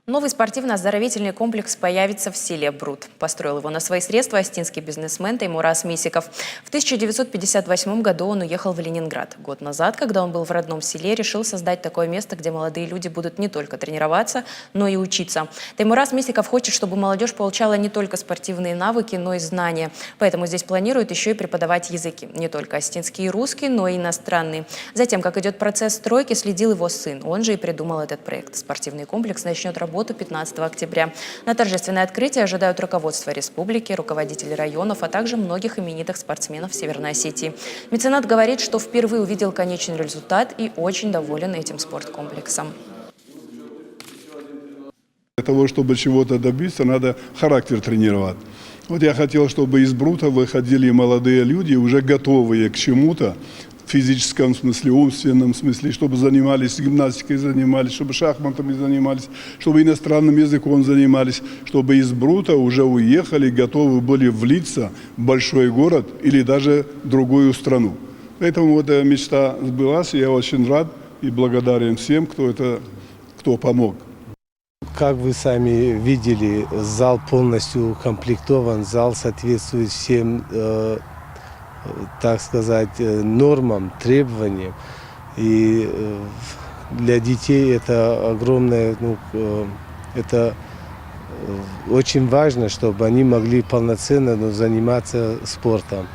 Новый спортивно-оздоровительный комплекс появится в селе Бруд. Построил его на свои средства остинский бизнесмен Таймураз Мисиков. В 1958 году он уехал в Ленинград. Год назад, когда он был в родном селе, решил создать такое место, где молодые люди будут не только тренироваться, но и учиться. Таймураз Мисиков хочет, чтобы молодежь получала не только спортивные навыки, но и знания. Поэтому здесь планирует еще и преподавать языки. Не только остинский и русский, но и иностранный. Затем, как идет процесс стройки, следил его сын. Он же и придумал этот проект. Спортивный комплекс начнет работу 15 октября. На торжественное открытие ожидают руководство республики, руководители районов, а также многих именитых спортсменов Северной Осетии. Меценат говорит, что впервые увидел конечный результат и очень доволен этим спорткомплексом. Для того, чтобы чего-то добиться, надо характер тренировать. Вот я хотел, чтобы из Брута выходили молодые люди, уже готовые к чему-то, в физическом смысле, умственном смысле, чтобы занимались гимнастикой, занимались, чтобы шахматами занимались, чтобы иностранным языком занимались, чтобы из Брута уже уехали, готовы были влиться в большой город или даже в другую страну. Поэтому вот эта мечта сбылась, и я очень рад и благодарен всем, кто помог. Как вы сами видели, зал полностью укомплектован, зал соответствует всем, так сказать, нормам, требованиям. И для детей это огромное, это очень важно, чтобы они могли полноценно заниматься спортом.